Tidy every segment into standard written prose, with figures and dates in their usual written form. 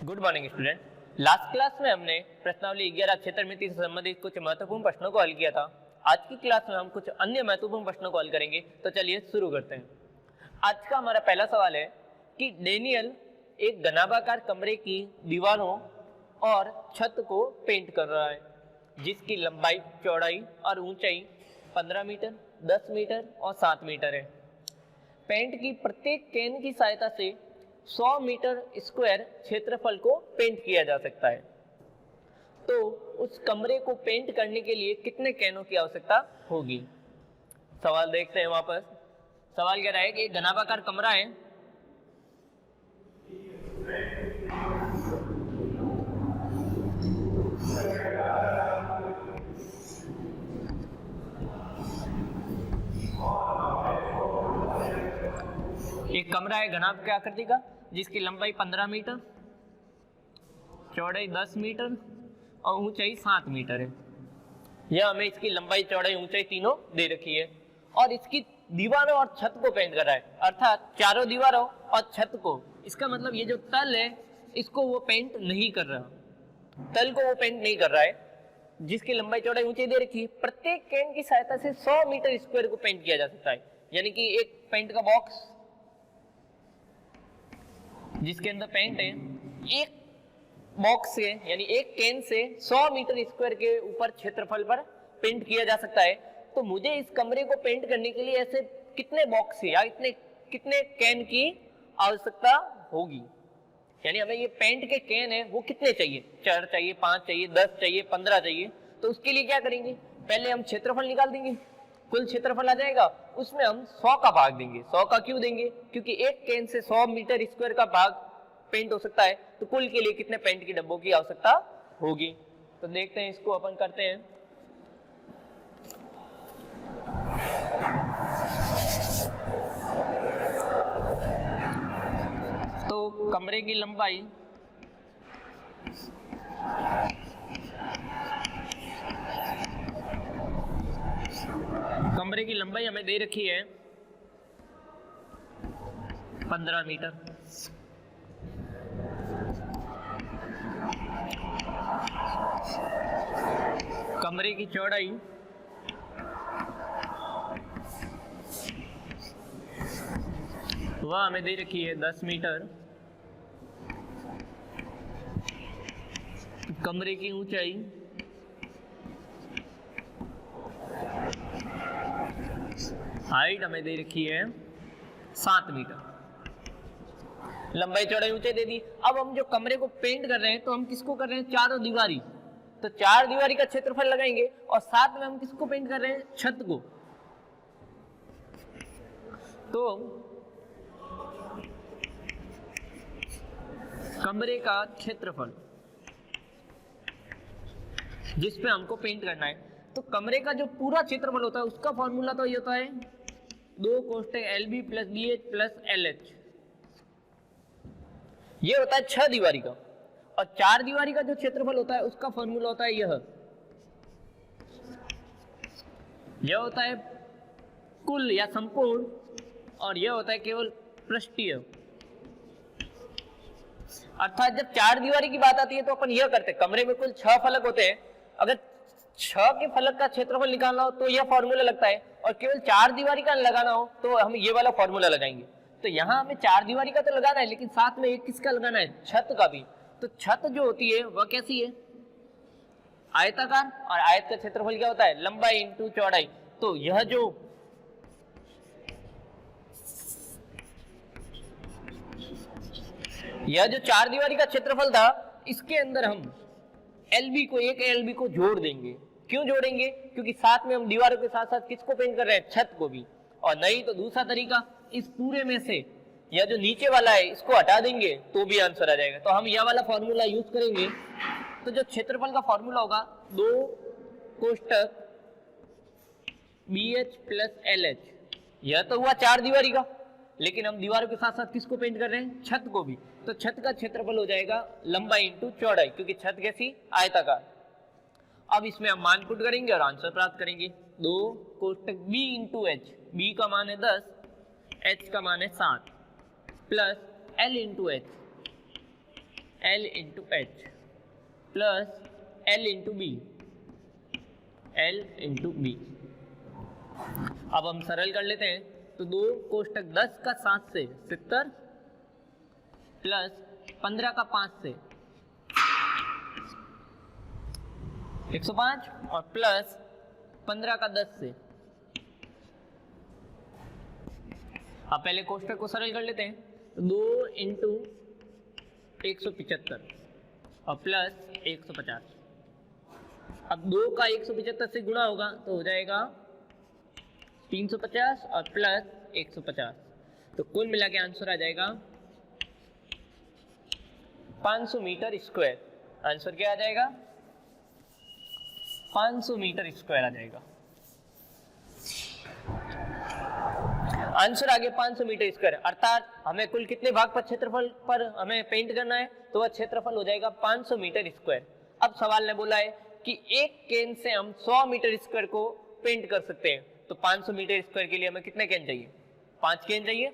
Good morning student. Last class में हमने प्रश्नावली 11 क्षेत्रमिति से संबंधित कुछ महत्वपूर्ण प्रश्नों को हल किया था। आज की क्लास में हम कुछ अन्य महत्वपूर्ण प्रश्नों को हल करेंगे। तो चलिए शुरू करते हैं। आज का हमारा पहला सवाल है कि डेनियल एक घनाभाकार कमरे की दीवारों और छत को पेंट कर रहा है जिसकी लंबाई, चौड़ाई और ऊंचाई 15 मीटर, 10 मीटर और 7 मीटर है। पेंट की प्रत्येक कैन की सहायता से 100 मीटर स्क्वायर क्षेत्रफल को पेंट किया जा सकता है। तो उस कमरे को पेंट करने के लिए कितने कैनों की आवश्यकता होगी? सवाल देखते हैं वापस। सवाल कह रहा है कि एक घनाभाकार कमरा है, एक कमरा है घनाभ की आकृति का जिसकी लंबाई 15 मीटर, चौड़ाई 10 मीटर और ऊंचाई 7 मीटर है। यह हमें इसकी लंबाई, चौड़ाई, ऊंचाई तीनों दे रखी है और इसकी दीवारों और छत को पेंट कर रहा है, अर्थात चारों दीवारों और छत को। इसका मतलब ये जो तल है इसको वो पेंट नहीं कर रहा, तल को वो पेंट नहीं कर रहा है, जिसकी लंबाई, चौड़ाई, ऊंचाई दे रखी है। प्रत्येक कैन की सहायता से 100 मीटर स्क्वायर को पेंट किया जा सकता है। यानी कि एक पेंट का बॉक्स जिसके अंदर पेंट है, एक बॉक्स से यानी एक कैन से 100 मीटर स्क्वायर के ऊपर क्षेत्रफल पर पेंट किया जा सकता है। तो मुझे इस कमरे को पेंट करने के लिए ऐसे कितने बॉक्स या कितने कैन की आवश्यकता होगी? यानी हमें ये पेंट के कैन है वो कितने चाहिए? 4 चाहिए, 5 चाहिए, 10 चाहिए, 15 चाहिए। तो उसके लिए क्या करेंगे? पहले हम क्षेत्रफल निकाल देंगे। कुल क्षेत्रफल आ जाएगा, उसमें हम 100 का भाग देंगे। 100 का क्यों देंगे? क्योंकि एक कैन से 100 मीटर स्क्वायर का भाग पेंट हो सकता है। तो कुल के लिए कितने पेंट की डब्बों की आवश्यकता होगी? तो देखते हैं, इसको अपन करते हैं। तो कमरे की लंबाई हमें दे रखी है 15 मीटर। कमरे की चौड़ाई वह हमें दे रखी है 10 मीटर। कमरे की ऊंचाई हाइट हमें दे रखी है 7 मीटर। लंबाई, चौड़ाई, ऊंचाई दे दी। अब हम जो कमरे को पेंट कर रहे हैं तो हम किसको कर रहे हैं? चारों दीवारी। तो 4 दीवारी का क्षेत्रफल लगाएंगे और साथ में हम किसको पेंट कर रहे हैं? छत को। तो कमरे का क्षेत्रफल जिस पे हमको पेंट करना है, तो कमरे का जो पूरा क्षेत्रफल होता है उसका फॉर्मूला तो ये होता है 2 कोष्टक LB plus BH plus LH। ये होता है 6 दीवारी का। और 4 दीवारी का जो क्षेत्रफल होता है उसका फॉर्मूला होता है यह होता है कुल या संपूर्ण, और यह होता है केवल पृष्ठीय। अर्थात जब 4 दीवारी की बात आती है तो अपन यह करते हैं, कमरे में कुल 6 फलक होते हैं। अगर 6 के फलक का क्षेत्रफल निकालना हो तो यह फॉर्मूला लगता है, और केवल 4 दीवारी का लगाना हो तो हम ये वाला फॉर्मूला लगाएंगे। तो यहाँ हमें 4 दीवारी का तो लगाना है, लेकिन साथ में एक किसका लगाना है? छत का भी। तो छत जो होती है वह कैसी है? आयताकार। और आयत का क्षेत्रफल क्या होता है? लंबाई इंटू चौड़ाई। तो यह जो 4 दीवारी का क्षेत्रफल था, इसके अंदर हम एक LB को जोड़ देंगे। क्यों जोड़ेंगे? क्योंकि साथ में हम दीवारों के साथ साथ किसको पेंट कर रहे हैं? छत को भी। और नहीं तो दूसरा तरीका, इस पूरे में से यह जो नीचे वाला है इसको हटा देंगे तो भी आंसर आ जाएगा। तो हम यह वाला फॉर्मूला यूज करेंगे। तो जो क्षेत्रफल का फॉर्मूला होगा 2 कोष्टक BH प्लस LH। यह तो हुआ 4 दीवारी का, लेकिन हम दीवारों के साथ साथ किसको पेंट कर रहे हैं? छत को भी। तो छत का क्षेत्रफल हो जाएगा लंबाई इंटू चौड़ाई, क्योंकि छत कैसी? आयताकार। अब इसमें हम मान पुट करेंगे और आंसर प्राप्त करेंगे। 2 कोष्टक B इंटू H। B का मान है 10, H का मान है 7 plus L into H। L into H plus L into B, L into B. अब हम सरल कर लेते हैं, तो 2 कोष्टक 10 का 7 से 70 प्लस 15 का 5 से 105 और प्लस 15 का 10 से। अब पहले कोष्टक को सरल कर लेते हैं, तो 2 इंटू 175 और प्लस 150। अब 2 का 175 से गुणा होगा तो हो जाएगा 350 और प्लस 150, तो कुल मिला के आंसर आ जाएगा 500 मीटर स्क्वायर। आंसर क्या आ जाएगा? 500 मीटर स्क्वायर आ जाएगा। आंसर आ गया 500 मीटर स्क्वायर, अर्थात हमें कुल कितने भाग पर क्षेत्रफल पर हमें पेंट करना है, तो वह क्षेत्रफल हो जाएगा 500 मीटर स्क्वायर। अब सवाल ने बोला है कि एक केन से हम 100 मीटर स्क्वायर को पेंट कर सकते हैं, तो 500 मीटर स्क्वायर के लिए हमें कितने केन चाहिए? 5 केन चाहिए,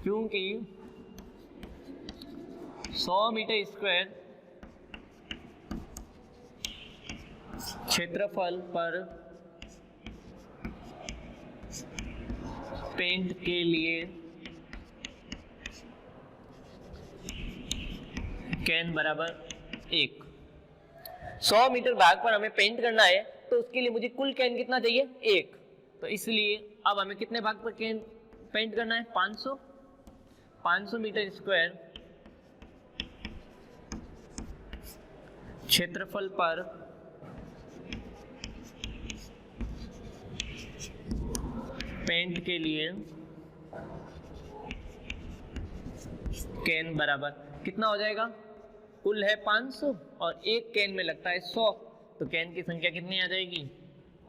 क्योंकि 100 मीटर स्क्वायर क्षेत्रफल पर पेंट के लिए केन बराबर 1। 100 मीटर भाग पर हमें पेंट करना है, तो उसके लिए मुझे कुल केन कितना चाहिए? 1। तो इसलिए अब हमें कितने भाग पर केन पेंट करना है? 500 मीटर स्क्वायर क्षेत्रफल पर पेंट के लिए केन बराबर कितना हो जाएगा? कुल है 500 और एक केन में लगता है 100, तो केन की संख्या कितनी आ जाएगी?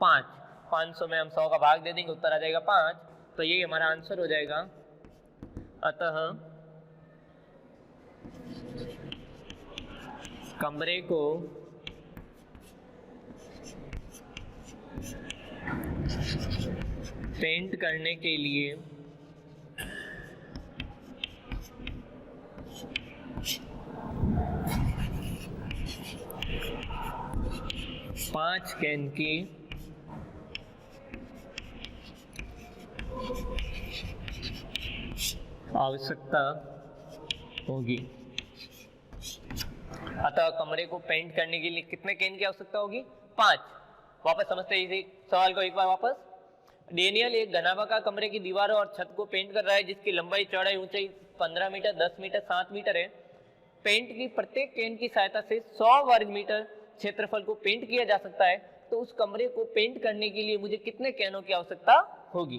5। 500 में हम 100 का भाग दे देंगे, उत्तर आ जाएगा 5, तो ये हमारा आंसर हो जाएगा। अतः कमरे को पेंट करने के लिए 5 केन की आवश्यकता होगी। अतः कमरे को पेंट करने के लिए कितने केन की आवश्यकता होगी? 5। वापस समझते हैं इसी सवाल को एक बार वापस। डेनियल एक घनाभागाकार कमरे की दीवारों और छत को पेंट कर रहा है, जिसकी लंबाई, चौड़ाई, ऊंचाई 15 मीटर, 10 मीटर, 7 मीटर है। पेंट की प्रत्येक केन की सहायता से 100 वर्ग मीटर क्षेत्रफल को पेंट किया जा सकता है, तो उस कमरे को पेंट करने के लिए मुझे कितने केनों की आवश्यकता होगी?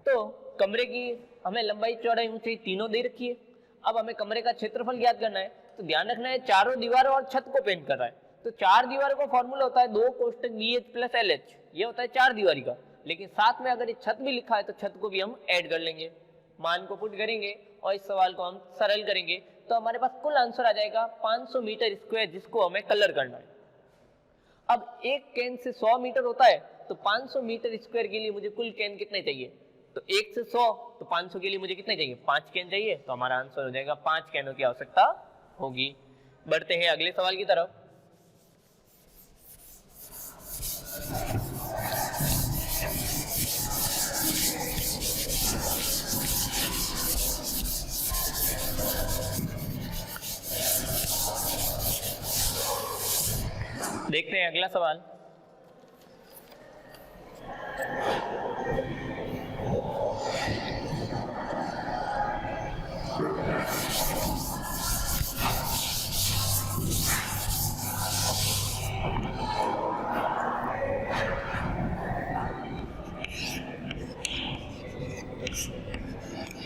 तो कमरे की हमें लंबाई, चौड़ाई, ऊंचाई तीनों दे रखी है। अब हमें कमरे का क्षेत्रफल ज्ञात करना है, तो ध्यान रखना है चारों दीवारों और छत को पेंट कर रहा है, तो 4 दीवारों का फॉर्मूला होता है 2 कोष्टक BH प्लस LH, ये होता है 4 दीवारी का। लेकिन साथ में अगर ये छत भी लिखा है तो छत को भी हम ऐड कर लेंगे, मान को पुट करेंगे और इस सवाल को हम सरल करेंगे, तो हमारे पास कुल आंसर आ जाएगा 500 मीटर स्क्वायर, जिसको हमें कलर करना है। अब एक केन से 100 मीटर होता है, तो 500 मीटर स्क्वायर के लिए मुझे कुल केन कितने चाहिए? तो 1 से 100, तो 500 के लिए मुझे कितने चाहिए? 5 केन चाहिए, तो हमारा आंसर हो जाएगा 5 केनों की आवश्यकता होगी। बढ़ते हैं अगले सवाल की तरफ। देखते हैं अगला सवाल।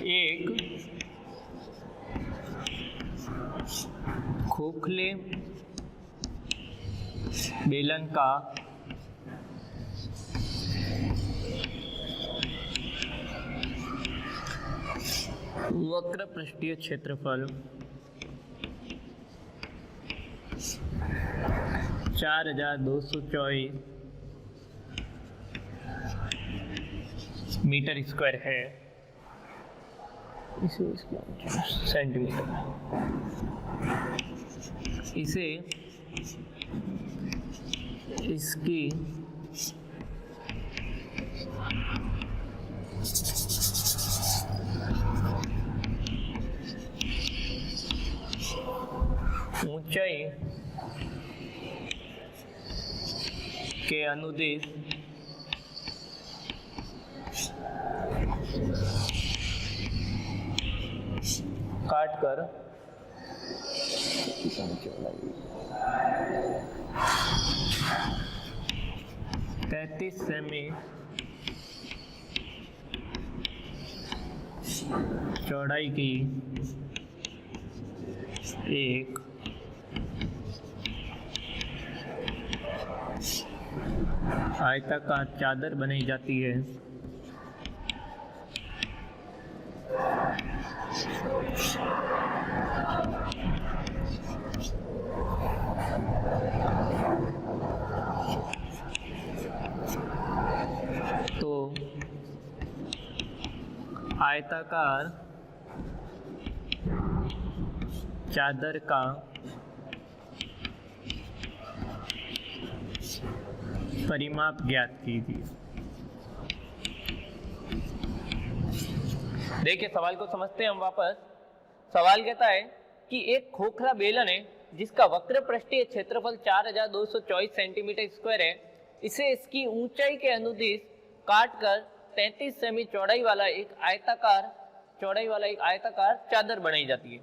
एक खोखले बेलन का वक्र पृष्ठीय क्षेत्रफल 4224 मीटर स्क्वायर है। इसे सेंटीमीटर, इसे इसकी ऊंचाई के अनुदिश काटकर 33 सेमी चौड़ाई की एक आयताकार चादर बनाई जाती है। तो आयताकार चादर का परिमाप ज्ञात कीजिए। देखिए सवाल को समझते हैं हम वापस। सवाल कहता है कि एक खोखला बेलन है जिसका वक्र पृष्ठीय क्षेत्रफल 4224 सेंटीमीटर स्क्वायर है। इसे इसकी ऊंचाई के अनुदिश काटकर 33 सेमी चौड़ाई वाला एक आयताकार चादर बनाई जाती है।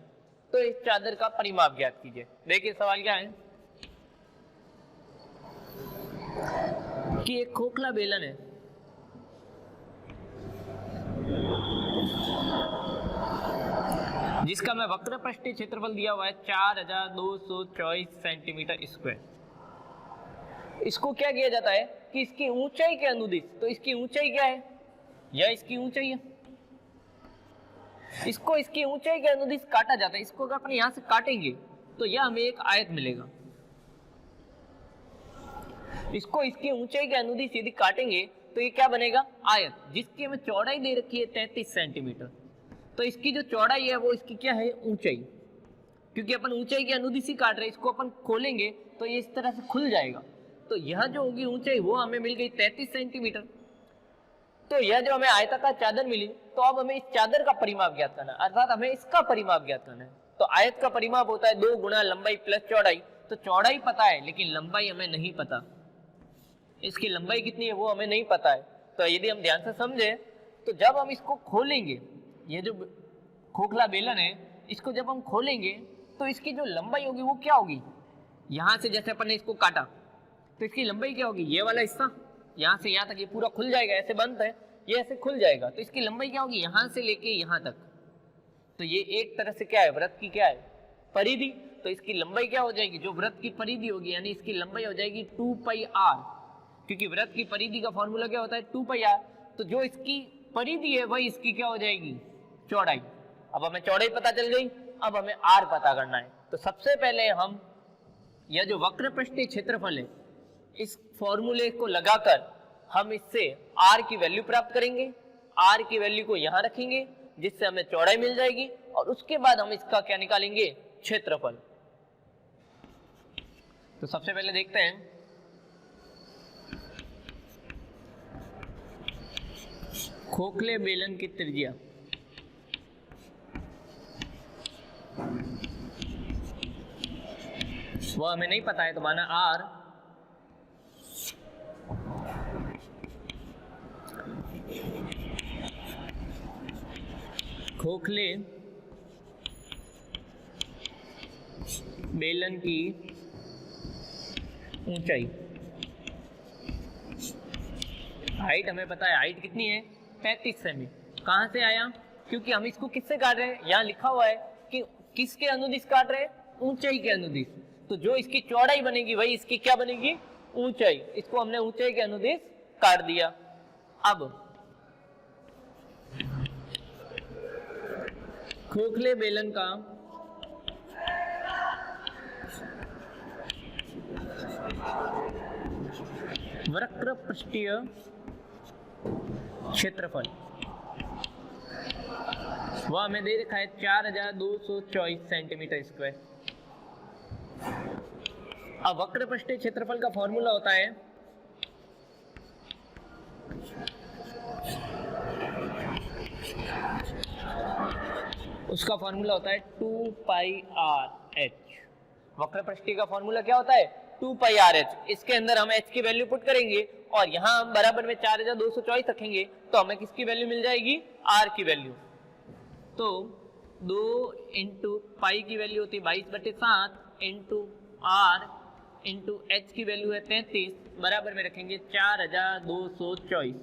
तो इस चादर का परिमाप ज्ञात कीजिए। देखिए सवाल क्या है कि एक खोखला बेलन है जिसका मैं वक्र पृष्ठीय क्षेत्रफल दिया हुआ है 4224 सेंटीमीटर स्क्वायर। इसको क्या किया जाता है कि इसकी ऊंचाई के अनुदिश, तो इसकी ऊंचाई क्या है, यह इसकी ऊंचाई है, इसको इसकी ऊंचाई के अनुदिश काटा जाता है। इसको अगर अपन यहां से काटेंगे तो यह हमें एक आयत मिलेगा। इसको इसकी ऊंचाई के अनुदिश यदि काटेंगे तो ये क्या बनेगा, आयत, जिसकी हमें चौड़ाई दे रखी है 33 सेंटीमीटर। तो इसकी जो चौड़ाई है वो इसकी क्या है, ऊंचाई, क्योंकि अपन ऊंचाई के अनुदिश ही काट रहे हैं। इसको अपन खोलेंगे तो ये इस तरह से खुल जाएगा। तो यह जो होगी ऊंचाई वो हमें मिल गई 33 सेंटीमीटर। तो यह जो हमें आयताकार चादर मिली, तो अब हमें इस चादर का परिमाप ज्ञात करना है, अर्थात हमें इसका परिमाप ज्ञात करना है। तो आयत का परिमाप होता है 2 गुना लंबाई प्लस चौड़ाई। तो चौड़ाई पता है लेकिन लंबाई हमें नहीं पता, इसकी लंबाई कितनी है वो हमें नहीं पता है। तो यदि हम ध्यान से समझे तो जब हम इसको खोलेंगे, ये जो खोखला बेलन है इसको जब हम खोलेंगे तो इसकी जो लंबाई होगी वो क्या होगी, यहाँ से जैसे अपन ने इसको काटा तो इसकी लंबाई क्या होगी, ये वाला हिस्सा यहाँ से यहाँ तक ये पूरा खुल जाएगा, ऐसे बंद है, ये ऐसे खुल जाएगा। तो इसकी लंबाई क्या होगी, यहाँ से लेके यहाँ तक। तो ये एक तरह से क्या है, वृत्त की क्या है, परिधि। तो इसकी लंबाई क्या हो जाएगी, जो वृत्त की परिधि होगी, यानी इसकी लंबाई हो जाएगी 2πr, क्योंकि वृत्त की परिधि का फॉर्मूला क्या होता है 2πr। तो जो इसकी परिधि है वही इसकी क्या हो जाएगी, चौड़ाई। अब हमें चौड़ाई पता चल गई, अब हमें आर पता करना है। तो सबसे पहले हम यह जो वक्र पृष्ठीय क्षेत्रफल है इस फॉर्मूले को लगाकर हम इससे आर की वैल्यू प्राप्त करेंगे। आर की वैल्यू को यहाँ रखेंगे जिससे हमें चौड़ाई मिल जाएगी, और उसके बाद हम इसका क्या निकालेंगे, क्षेत्रफल। तो सबसे पहले देखते हैं खोखले बेलन की त्रिज्या। वो हमें नहीं पता है, तो माना आर खोखले बेलन की ऊंचाई, हाइट हमें पता है, हाइट कितनी है 35 सेमी। कहां से आया, क्योंकि हम इसको किससे काट रहे हैं, यहाँ लिखा हुआ है कि किसके अनुदिश काट रहे हैं, ऊंचाई के अनुदिश। तो जो इसकी चौड़ाई बनेगी वही इसकी क्या बनेगी, ऊंचाई। इसको हमने ऊंचाई के अनुदिश काट दिया। अब खोखले बेलन का वक्र पृष्ठीय क्षेत्रफल वो हमें दे रखा है 4224 सेंटीमीटर स्क्वायर। अब वक्र पृष्ठीय क्षेत्रफल का फॉर्मूला होता है उसका फॉर्मूला होता है 2πRh। वक्र पृष्ठीय का फॉर्मूला क्या होता है 2πRh। इसके अंदर हम h की वैल्यू पुट करेंगे और यहाँ हम बराबर में 4224 रखेंगे तो हमें किसकी वैल्यू मिल जाएगी r की वैल्यू। तो 2 इंटू पाई की वैल्यू होती है 22/7 इंटू r इंटू h की वैल्यू है 33 बराबर में रखेंगे 4224।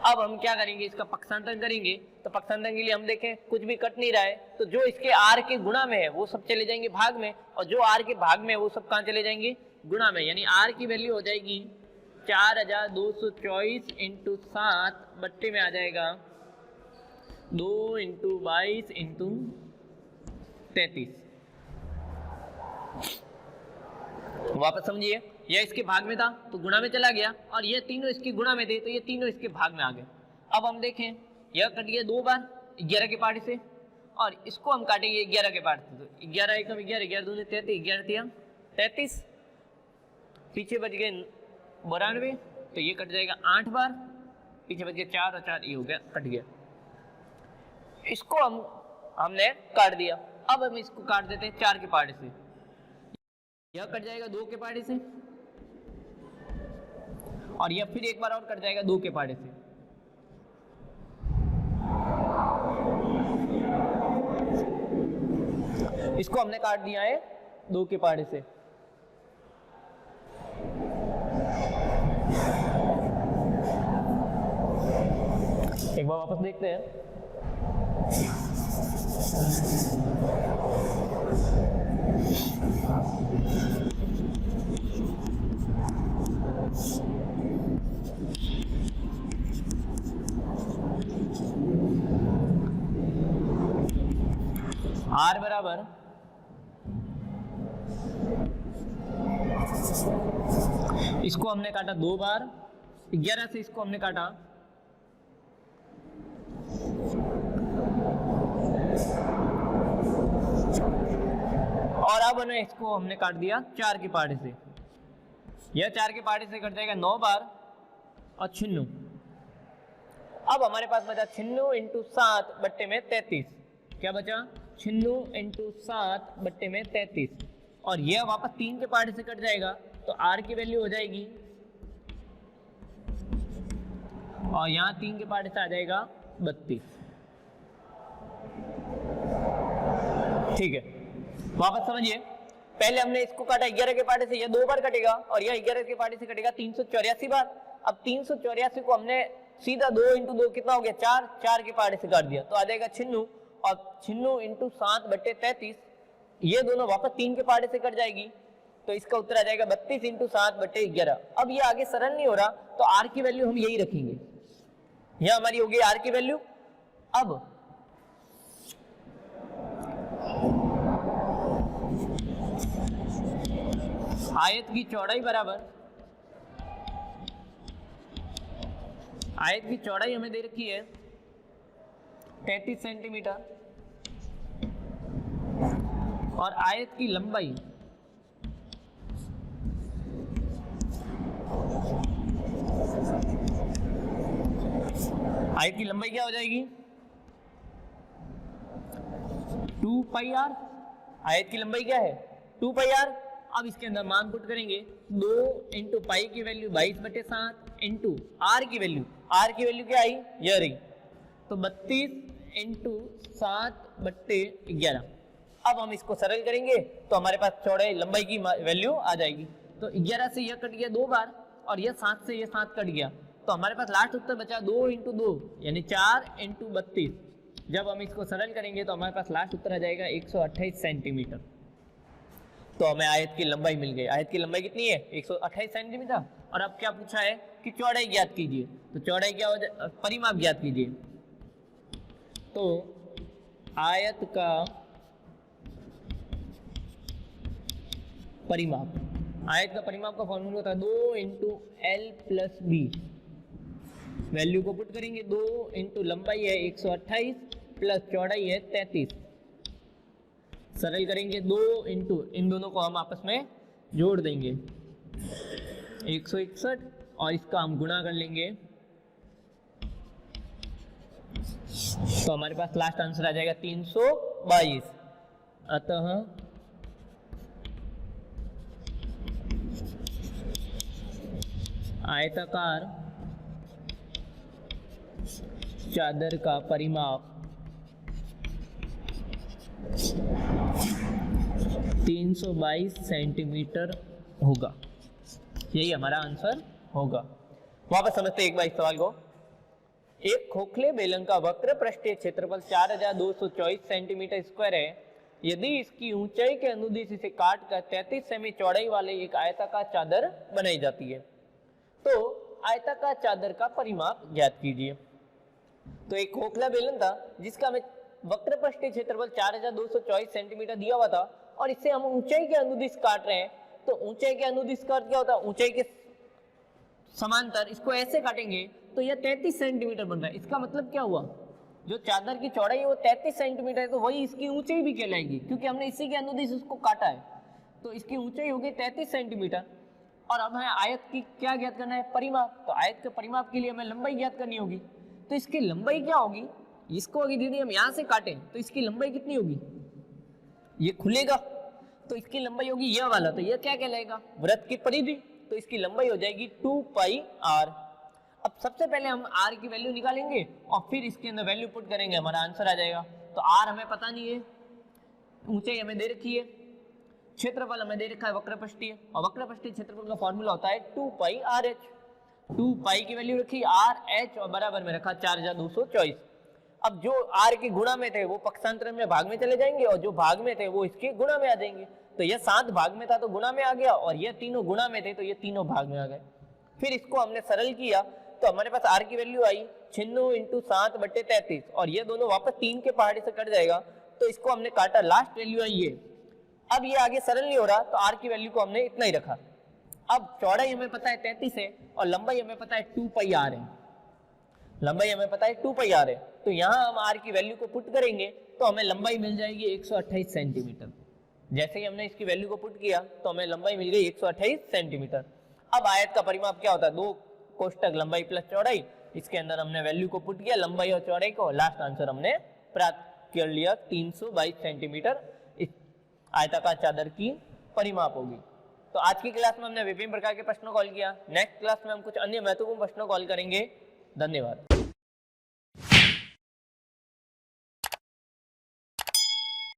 अब हम क्या करेंगे इसका पक्षांतरण करेंगे। तो पक्षांतरण के लिए हम देखें कुछ भी कट नहीं रहा है तो जो इसके r के गुणा में है वो सब चले जाएंगे भाग में और जो r के भाग में है वो सब कहाँ चले जाएंगे गुणा में। यानी r की वैल्यू हो जाएगी 4224 इंटू 7 बट्टे में आ जाएगा 2 इंटू 22 इंटू 33। वापस समझिए यह इसके भाग में था तो गुणा में चला गया और ये तीनों इसके गुणा में थे तो ये तीनों इसके भाग में आ गए। अब हम देखें यह कट गया 2 बार 11 के पार्ट से और इसको हम काटेंगे 11 के पार्ट से। तो 11 एकम 11 11 दूनी 33 11 तिया 33 पीछे बच गए 92 तो ये कट जाएगा 8 बार पीछे बच गया 4 और 4 ये हो गया कट गया। इसको हमने काट दिया। अब हम इसको काट देते हैं 4 के पार्ट से। यह कट जाएगा 2 के पार्ट से और यह फिर एक बार और कट जाएगा 2 के पार्ट से। इसको हमने काट दिया है 2 के पार्ट से। एक बार वापस देखते हैं। R बराबर इसको हमने काटा 2 बार 11 से इसको हमने काटा और अब इसको हमने काट दिया 4 के पार्ट से। यह 4 के पार्ट से कट जाएगा 9 बार और 96। अब हमारे पास बचा 96 इंटू 7 बट्टे में 33। क्या बचा 96 इंटू 7 बट्टे में 33 और यह वापस 3 के पार्ट से कट जाएगा तो r की वैल्यू हो जाएगी और यहाँ 3 के पार्ट से आ जाएगा 32। ठीक है वापस समझिए। पहले हमने इसको काटा 11 के पार्ट से, यह 2 बार कटेगा और यह 11 के पार्ट से कटेगा 384 बार। अब 384 को हमने सीधा 2 इंटू 2 कितना हो गया 4 4 के पार्ट से काट दिया तो आ जाएगा 96 और 96 इंटू 7 बट्टे 33 ये दोनों वापस 3 के पार्ट से कट जाएगी तो इसका उत्तर आ जाएगा 32 इंटू 7 बट्टे 11। अब ये आगे सरल नहीं हो रहा तो r की वैल्यू हम यही रखेंगे। यह हमारी होगी r की वैल्यू। अब आयत की चौड़ाई बराबर आयत की चौड़ाई हमें दे रखी है 33 सेंटीमीटर और आयत की लंबाई क्या हो जाएगी 2πr। आयत की लंबाई क्या है 2πr। अब इसके अंदर मान पुट करेंगे 2 इंटू पाई की वैल्यू 22/7 इंटू r की वैल्यू क्या आई यह रही तो 32 इंटू 7/11। अब हम इसको सरल करेंगे तो हमारे पास चौड़ाई लंबाई की वैल्यू आ जाएगी। तो 11 से यह कट गया 2 बार और यह 7 से यह 7 कट गया तो हमारे पास लास्ट उत्तर बचा 2 इंटू 2 यानी 4 इंटू 32। जब हम इसको सरल करेंगे तो हमारे पास लास्ट उत्तर आ जाएगा 128 सेंटीमीटर। तो हमें आयत की लंबाई मिल गई। आयत की लंबाई कितनी है 128 सेंटीमीटर। और अब क्या पूछा है कि चौड़ाई ज्ञात कीजिए। तो चौड़ाई क्या हो जाए परिमाप ज्ञात कीजिए। तो आयत का परिमाप का फॉर्मूला होता है 2 into L plus B. Value को पुट करेंगे 2 इंटू लंबाई है 128 प्लस चौड़ाई है 33। सरल करेंगे 2 इंटू इन दोनों को हम आपस में जोड़ देंगे 161 और इसका हम गुणा कर लेंगे तो हमारे पास लास्ट आंसर आ जाएगा 322। अतः आयताकार चादर का परिमाप 322 सेंटीमीटर होगा। यही हमारा आंसर होगा। वापस समझते एक बार इस सवाल को। एक खोखले बेलन का वक्र पृष्ठीय क्षेत्रफल 4224 सेंटीमीटर स्क्वायर है। यदि इसकी ऊंचाई के अनुदिश इसे काट कर 33 सेमी चौड़ाई वाले एक आयताकार चादर बनाई जाती है, तो आयताकार चादर का परिमाप ज्ञात कीजिए। तो एक खोखला बेलन था जिसका हमें वक्र पृष्ठीय क्षेत्रफल 4224 सेंटीमीटर दिया हुआ था और इससे हम ऊंचाई के अनुदिश काट रहे हैं। तो ऊंचाई के अनुदिश का क्या होता है? ऊंचाई के समांतर इसको ऐसे काटेंगे तो यह 33 सेंटीमीटर बन रहा है। इसका मतलब क्या हुआ? जो चादर की चौड़ाई है वो 33 सेंटीमीटर है, तो वही इसकी ऊंचाई भी कहलाएगी क्योंकि हमने इसी के अनुदिश उसको काटा है। तो इसकी ऊंचाई होगी 33 सेंटीमीटर। और अब हमें आयत की क्या ज्ञात करना है? परिमाप। तो आयत के परिमाप के लिए हमें लंबाई ज्ञात करनी होगी। तो इसकी लंबाई क्या होगी? इसको अगर दीदी हम यहाँ से काटें तो इसकी लंबाई कितनी होगी? ये खुलेगा तो इसकी लंबाई होगी यह वाला, तो यह क्या कहलाएगा? वृत्त की परिधि। तो इसकी लंबाई हो जाएगी 2 पाई आर। अब सबसे पहले हम आर की वैल्यू निकालेंगे और फिर इसके अंदर वैल्यू पुट करेंगे, हमारा आंसर आ जाएगा। तो आर हमें पता नहीं है, ऊंचाई हमें दे रखी है, क्षेत्रफल हमें दे रखा है वक्रपृष्ठीय, और वक्रपृष्ठीय क्षेत्रफल का फॉर्मूला होता है 2 पाई आर एच। 2 पाई की वैल्यू रखी आर एच और बराबर में रखा 4224। अब जो आर के गुणा में थे वो पक्षांतर में भाग में चले जाएंगे और जो भाग में थे वो इसके गुणा में आ जाएंगे। तो यह 7 भाग में था तो गुणा में आ गया और ये तीनों गुणा में थे तो ये तीनों भाग में आ गए। फिर इसको हमने सरल किया तो हमारे पास आर की वैल्यू आई 96 इंटू 7/33 और ये दोनों वापस 3 के पहाड़ी से कट जाएगा। तो इसको हमने काटा, लास्ट वैल्यू आई ये। अब ये आगे सरल नहीं हो रहा तो आर की वैल्यू को हमने इतना ही रखा। अब चौड़ाई हमें पता है 33 है और लंबाई हमें पता है 2 पाई आर है। लंबाई हमें पता है 2 पाई आर है, तो यहाँ हम आर की वैल्यू को पुट करेंगे तो हमें लंबाई मिल जाएगी 128 सेंटीमीटर। जैसे ही हमने इसकी वैल्यू को पुट किया तो हमें लंबाई मिल गई 128 सेंटीमीटर। अब आयत का परिमाप क्या होता है? 2 कोष्टक लंबाई प्लस चौड़ाई, इसके अंदर हमने वैल्यू को पुट किया, लंबाई और चौड़ाई को, लास्ट आंसर हमने प्राप्त कर लिया 322 सेंटीमीटर इस आयताकार चादर की परिमाप होगी। तो आज की क्लास में हमने विभिन्न प्रकार के प्रश्नों को हल किया। नेक्स्ट क्लास में हम कुछ अन्य महत्वपूर्ण प्रश्नों को हल करेंगे। धन्यवाद।